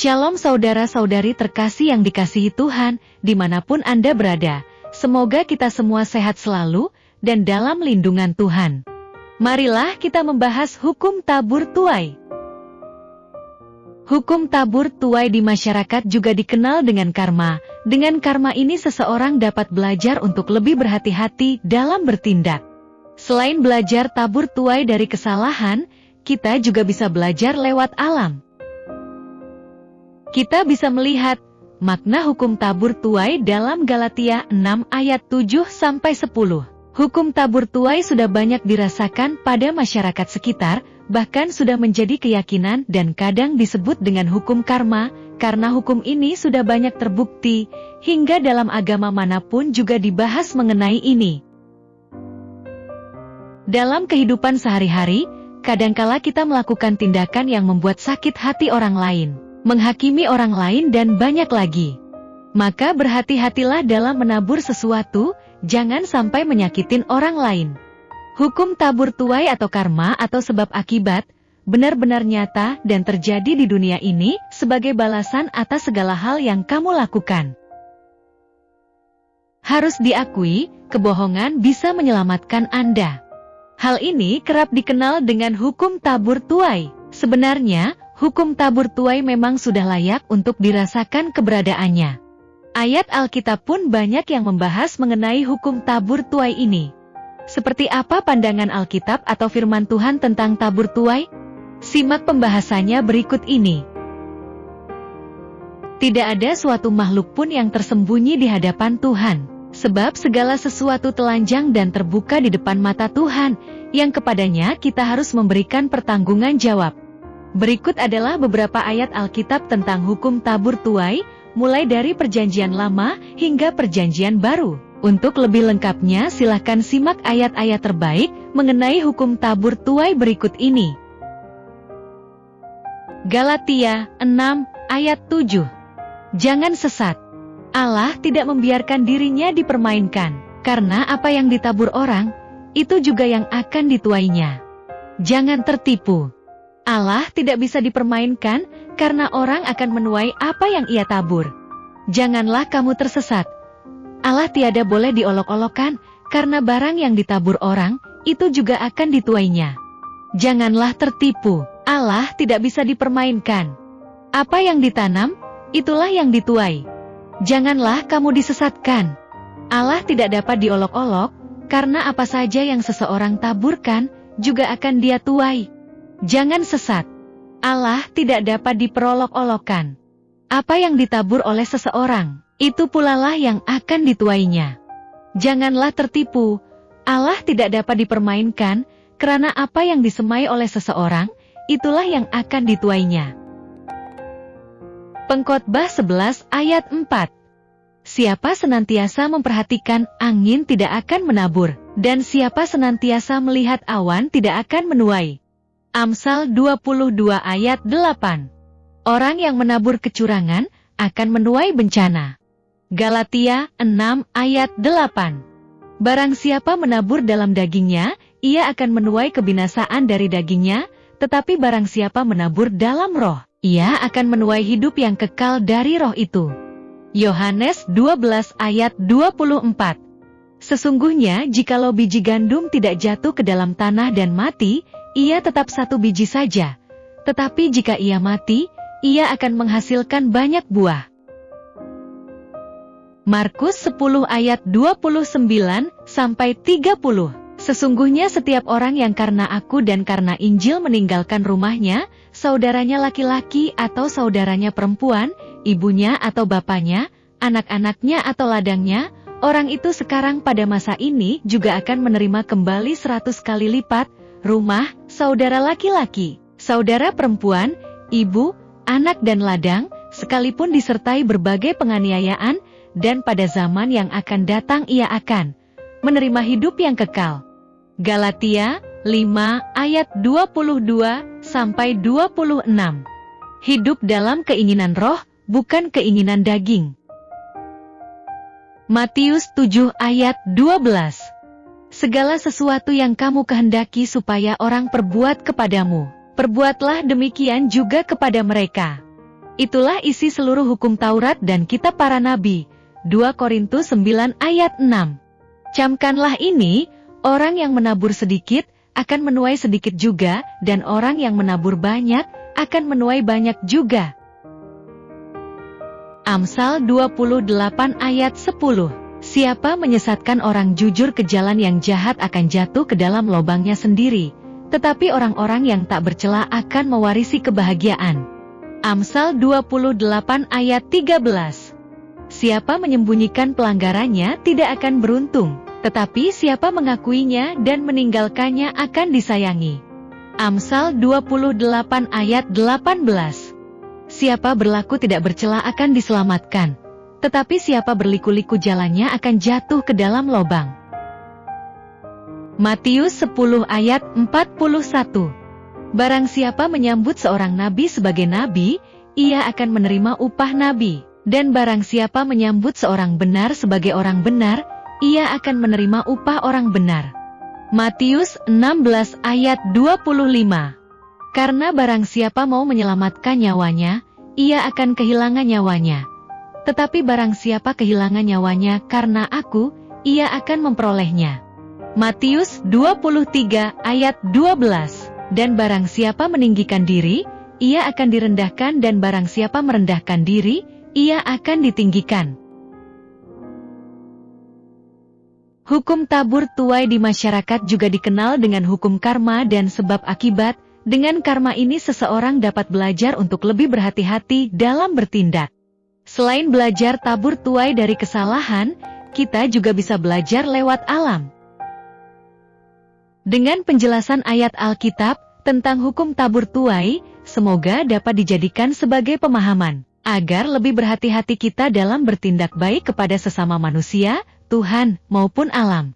Shalom saudara-saudari terkasih yang dikasihi Tuhan, dimanapun Anda berada. Semoga kita semua sehat selalu dan dalam lindungan Tuhan. Marilah kita membahas hukum tabur tuai. Hukum tabur tuai di masyarakat juga dikenal dengan karma. Dengan karma ini seseorang dapat belajar untuk lebih berhati-hati dalam bertindak. Selain belajar tabur tuai dari kesalahan, kita juga bisa belajar lewat alam. Kita bisa melihat makna hukum tabur tuai dalam Galatia 6 ayat 7-10. Hukum tabur tuai sudah banyak dirasakan pada masyarakat sekitar, bahkan sudah menjadi keyakinan dan kadang disebut dengan hukum karma, karena hukum ini sudah banyak terbukti, hingga dalam agama manapun juga dibahas mengenai ini. Dalam kehidupan sehari-hari, kadangkala kita melakukan tindakan yang membuat sakit hati orang lain, menghakimi orang lain dan banyak lagi. Maka berhati-hatilah dalam menabur sesuatu, jangan sampai menyakitin orang lain. Hukum tabur tuai atau karma atau sebab akibat, benar-benar nyata dan terjadi di dunia ini sebagai balasan atas segala hal yang kamu lakukan. Harus diakui, kebohongan bisa menyelamatkan Anda. Hal ini kerap dikenal dengan hukum tabur tuai. Sebenarnya, hukum tabur tuai memang sudah layak untuk dirasakan keberadaannya. Ayat Alkitab pun banyak yang membahas mengenai hukum tabur tuai ini. Seperti apa pandangan Alkitab atau firman Tuhan tentang tabur tuai? Simak pembahasannya berikut ini. Tidak ada suatu makhluk pun yang tersembunyi di hadapan Tuhan, sebab segala sesuatu telanjang dan terbuka di depan mata Tuhan, yang kepadanya kita harus memberikan pertanggungan jawab. Berikut adalah beberapa ayat Alkitab tentang hukum tabur tuai, mulai dari Perjanjian Lama hingga Perjanjian Baru. Untuk lebih lengkapnya silahkan simak ayat-ayat terbaik mengenai hukum tabur tuai berikut ini. Galatia 6 ayat 7. Jangan sesat. Allah tidak membiarkan dirinya dipermainkan, karena apa yang ditabur orang, itu juga yang akan dituainya. Jangan tertipu. Allah tidak bisa dipermainkan, karena orang akan menuai apa yang ia tabur. Janganlah kamu tersesat. Allah tiada boleh diolok-olokkan, karena barang yang ditabur orang, itu juga akan dituainya. Janganlah tertipu. Allah tidak bisa dipermainkan. Apa yang ditanam, itulah yang dituai. Janganlah kamu disesatkan. Allah tidak dapat diolok-olok, karena apa saja yang seseorang taburkan, juga akan dia tuai. Jangan sesat. Allah tidak dapat diperolok-olokkan. Apa yang ditabur oleh seseorang, itu pula lah yang akan dituainya. Janganlah tertipu. Allah tidak dapat dipermainkan, karena apa yang disemai oleh seseorang, itulah yang akan dituainya. Pengkhotbah 11 ayat 4. Siapa senantiasa memperhatikan angin tidak akan menabur, dan siapa senantiasa melihat awan tidak akan menuai. Amsal 22 ayat 8. Orang yang menabur kecurangan akan menuai bencana. Galatia 6 ayat 8. Barang siapa menabur dalam dagingnya, ia akan menuai kebinasaan dari dagingnya, tetapi barang siapa menabur dalam roh, ia akan menuai hidup yang kekal dari roh itu. Yohanes 12 ayat 24. Sesungguhnya jikalau biji gandum tidak jatuh ke dalam tanah dan mati, ia tetap satu biji saja. Tetapi jika ia mati, ia akan menghasilkan banyak buah. Markus 10 ayat 29-30. Sesungguhnya setiap orang yang karena aku dan karena Injil meninggalkan rumahnya, saudaranya laki-laki atau saudaranya perempuan, ibunya atau bapaknya, anak-anaknya atau ladangnya, orang itu sekarang pada masa ini juga akan menerima kembali 100 kali lipat, rumah, saudara laki-laki, saudara perempuan, ibu, anak dan ladang, sekalipun disertai berbagai penganiayaan, dan pada zaman yang akan datang ia akan menerima hidup yang kekal. Galatia 5 ayat 22-26. Hidup dalam keinginan roh, bukan keinginan daging. Matius 7 ayat 12. Segala sesuatu yang kamu kehendaki supaya orang perbuat kepadamu, perbuatlah demikian juga kepada mereka. Itulah isi seluruh hukum Taurat dan kitab para nabi. 2 Korintus 9 ayat 6. Camkanlah ini, orang yang menabur sedikit akan menuai sedikit juga, dan orang yang menabur banyak akan menuai banyak juga. Amsal 28 ayat 10. Siapa menyesatkan orang jujur ke jalan yang jahat akan jatuh ke dalam lubangnya sendiri, tetapi orang-orang yang tak bercela akan mewarisi kebahagiaan. Amsal 28 ayat 13. Siapa menyembunyikan pelanggarannya tidak akan beruntung, tetapi siapa mengakuinya dan meninggalkannya akan disayangi. Amsal 28 ayat 18. Siapa berlaku tidak bercela akan diselamatkan, tetapi siapa berliku-liku jalannya akan jatuh ke dalam lubang. Matius 10 ayat 41. Barang siapa menyambut seorang nabi sebagai nabi, ia akan menerima upah nabi. Dan barang siapa menyambut seorang benar sebagai orang benar, ia akan menerima upah orang benar. Matius 16 ayat 25. Karena barang siapa mau menyelamatkan nyawanya, ia akan kehilangan nyawanya. Tetapi barang siapa kehilangan nyawanya karena aku, ia akan memperolehnya. Matius 23 ayat 12. Dan barang siapa meninggikan diri, ia akan direndahkan, dan barang siapa merendahkan diri, ia akan ditinggikan. Hukum tabur tuai di masyarakat juga dikenal dengan hukum karma dan sebab akibat. Dengan karma ini seseorang dapat belajar untuk lebih berhati-hati dalam bertindak. Selain belajar tabur tuai dari kesalahan, kita juga bisa belajar lewat alam. Dengan penjelasan ayat Alkitab tentang hukum tabur tuai, semoga dapat dijadikan sebagai pemahaman agar lebih berhati-hati kita dalam bertindak baik kepada sesama manusia, Tuhan, maupun alam.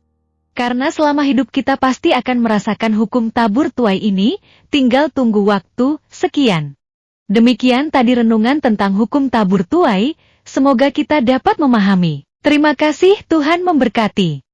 Karena selama hidup kita pasti akan merasakan hukum tabur tuai ini, tinggal tunggu waktu. Sekian. Demikian tadi renungan tentang hukum tabur tuai, semoga kita dapat memahami. Terima kasih, Tuhan memberkati.